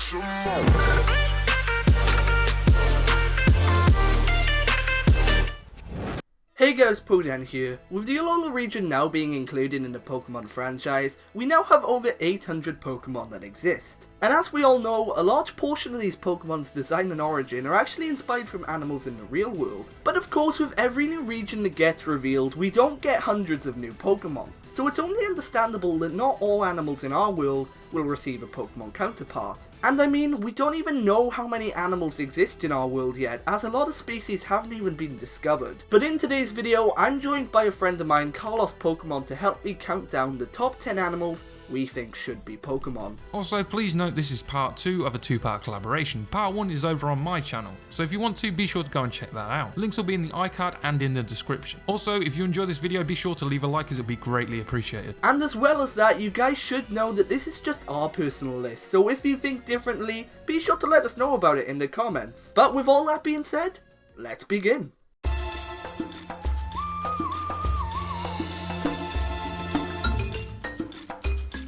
Hey guys, PokéDan here. With the Alola region now being included in the Pokemon franchise, we now have over 800 Pokemon that exist. And as we all know, a large portion of these Pokemon's design and origin are actually inspired from animals in the real world. But of course, with every new region that gets revealed, we don't get hundreds of new Pokemon. So it's only understandable that not all animals in our world will receive a Pokemon counterpart. And I mean, we don't even know how many animals exist in our world yet, as a lot of species haven't even been discovered. But in today's video, I'm joined by a friend of mine, KarlosPokemon, to help me count down the top 10 animals we think should be Pokemon. Also, please note this is part 2 of a 2-part collaboration. Part 1 is over on my channel, so if you want to, be sure to go and check that out. Links will be in the iCard and in the description. Also, if you enjoy this video, be sure to leave a like as it would be greatly appreciated. And as well as that, you guys should know that this is just our personal list, so if you think differently, be sure to let us know about it in the comments. But with all that being said, let's begin.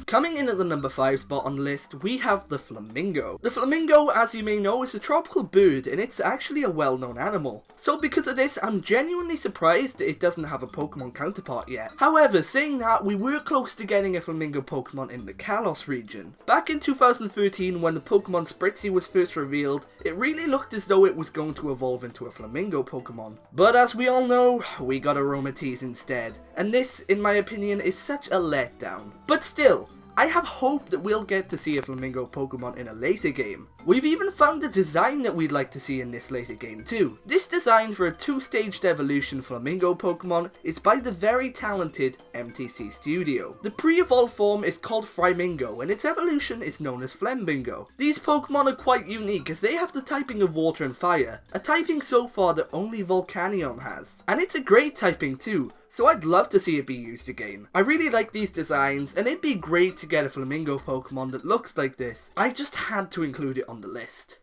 Coming in at the number 5 spot on the list, we have the Flamingo. The Flamingo, as you may know, is a tropical bird and it's actually a well-known animal. So because of this, I'm genuinely surprised that it doesn't have a Pokemon counterpart yet. However, saying that, we were close to getting a Flamingo Pokemon in the Kalos region. Back in 2013, when the Pokemon Spritzy was first revealed, it really looked as though it was going to evolve into a Flamingo Pokemon. But as we all know, we got Aromatisse instead. And this, in my opinion, is such a letdown. But still, I have hope that we'll get to see a Flamingo Pokemon in a later game. We've even found a design that we'd like to see in this later game too. This design for a 2-staged evolution Flamingo Pokemon is by the very talented MTC Studio. The pre-evolved form is called Flamingo and its evolution is known as Flamingo. These Pokemon are quite unique as they have the typing of water and fire, a typing so far that only Volcanion has. And it's a great typing too, so I'd love to see it be used again. I really like these designs and it'd be great to get a Flamingo Pokemon that looks like this. I just had to include it on the list.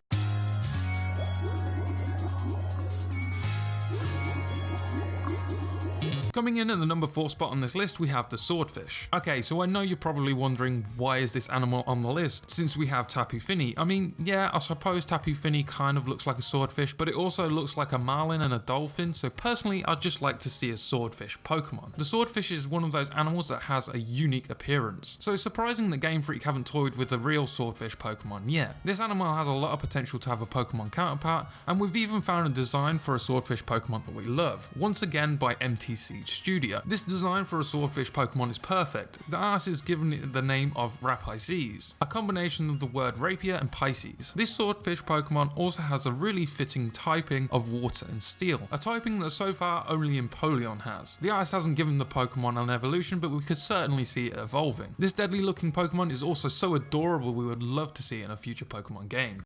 Coming in at the number 4 spot on this list, we have the Swordfish. Okay, so I know you're probably wondering, why is this animal on the list, since we have Tapu Fini? I mean, yeah, I suppose Tapu Fini kind of looks like a swordfish, but it also looks like a marlin and a dolphin, so personally, I'd just like to see a swordfish Pokemon. The Swordfish is one of those animals that has a unique appearance, so it's surprising that Game Freak haven't toyed with the real swordfish Pokemon yet. This animal has a lot of potential to have a Pokemon counterpart, and we've even found a design for a swordfish Pokemon that we love, once again by MTC Studio. This design for a swordfish Pokemon is perfect. The artist has given it the name of Rapices, a combination of the word rapier and Pisces. This swordfish Pokemon also has a really fitting typing of water and steel, a typing that so far only Empoleon has. The artist hasn't given the Pokemon an evolution, but we could certainly see it evolving. This deadly looking Pokemon is also so adorable, we would love to see it in a future Pokemon game.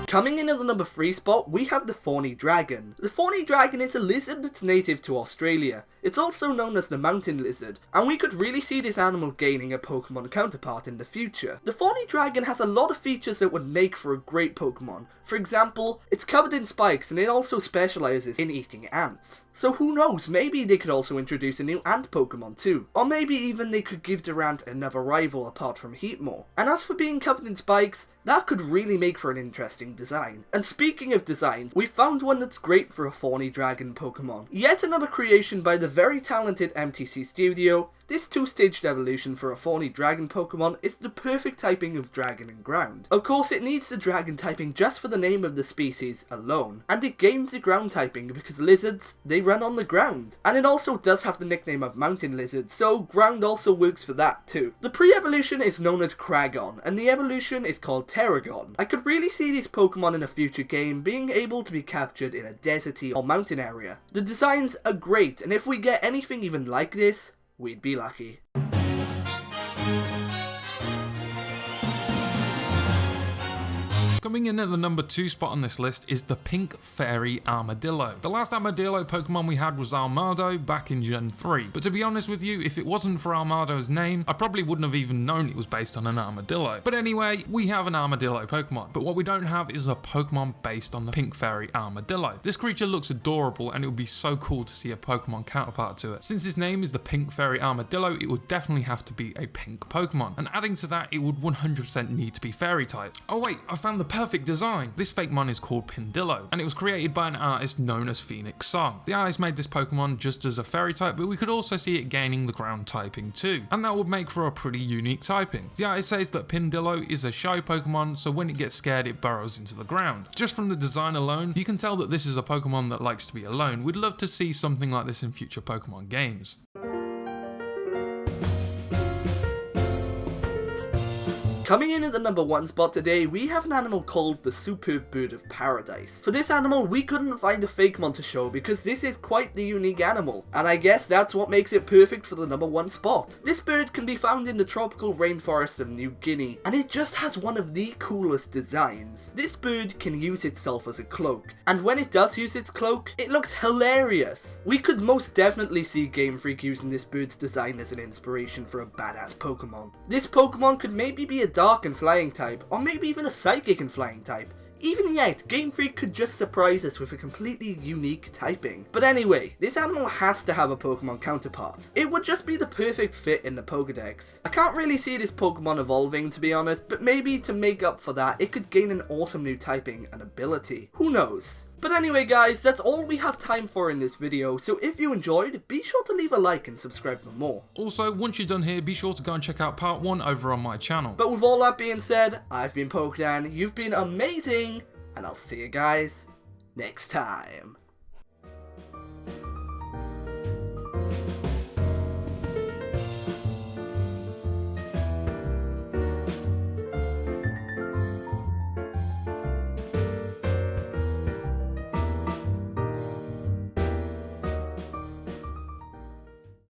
Coming in at the number 3 spot, we have the Fawny Dragon. The Fawny Dragon is a lizard that's native to Australia. It's also known as the mountain lizard, and we could really see this animal gaining a Pokemon counterpart in the future. The Fawny Dragon has a lot of features that would make for a great Pokemon. For example, it's covered in spikes and it also specializes in eating ants. So who knows, maybe they could also introduce a new ant Pokemon too. Or maybe even they could give Durant another rival apart from Heatmore. And as for being covered in spikes, that could really make for an interesting design. And speaking of designs, we found one that's great for a Fawny Dragon Pokemon. Yet another creation by the very talented MTC Studio. This 2-staged evolution for a Fawny Dragon Pokemon is the perfect typing of Dragon and Ground. Of course, it needs the Dragon typing just for the name of the species alone, and it gains the Ground typing because lizards, they run on the ground. And it also does have the nickname of Mountain Lizard, so Ground also works for that too. The pre-evolution is known as Kragon, and the evolution is called Terragon. I could really see this Pokemon in a future game being able to be captured in a deserty or mountain area. The designs are great, and if we get anything even like this, we'd be lucky. Coming Coming in at the number 2 spot on this list is the Pink Fairy Armadillo. The last Armadillo Pokemon we had was Armado back in Gen 3, but to be honest with you, if it wasn't for Armado's name, I probably wouldn't have even known it was based on an armadillo. But anyway, we have an Armadillo Pokemon, but what we don't have is a Pokemon based on the Pink Fairy Armadillo. This creature looks adorable and it would be so cool to see a Pokemon counterpart to it. Since its name is the Pink Fairy Armadillo, it would definitely have to be a pink Pokemon, and adding to that, it would 100% need to be fairy type. Oh wait, I found the perfect design. This fake mon is called Pindillo, and it was created by an artist known as Phoenix Song. The artist made this Pokemon just as a fairy type, but we could also see it gaining the ground typing too, and that would make for a pretty unique typing. The artist says that Pindillo is a shy Pokemon, so when it gets scared it burrows into the ground. Just from the design alone, you can tell that this is a Pokemon that likes to be alone. We'd love to see something like this in future Pokemon games. Coming in at the number 1 spot today, we have an animal called the Superb Bird of Paradise. For this animal, we couldn't find a fakemon to show because this is quite the unique animal, and I guess that's what makes it perfect for the number 1 spot. This bird can be found in the tropical rainforests of New Guinea, and it just has one of the coolest designs. This bird can use itself as a cloak, and when it does use its cloak, it looks hilarious. We could most definitely see Game Freak using this bird's design as an inspiration for a badass Pokemon. This Pokemon could maybe be a dark and flying type, or maybe even a psychic and flying type. Even yet, Game Freak could just surprise us with a completely unique typing. But anyway, this animal has to have a Pokemon counterpart. It would just be the perfect fit in the Pokédex. I can't really see this Pokemon evolving, to be honest, but maybe to make up for that, it could gain an awesome new typing and ability. Who knows? But anyway guys, that's all we have time for in this video, so if you enjoyed, be sure to leave a like and subscribe for more. Also, once you're done here, be sure to go and check out part 1 over on my channel. But with all that being said, I've been PokéDan, you've been amazing, and I'll see you guys next time.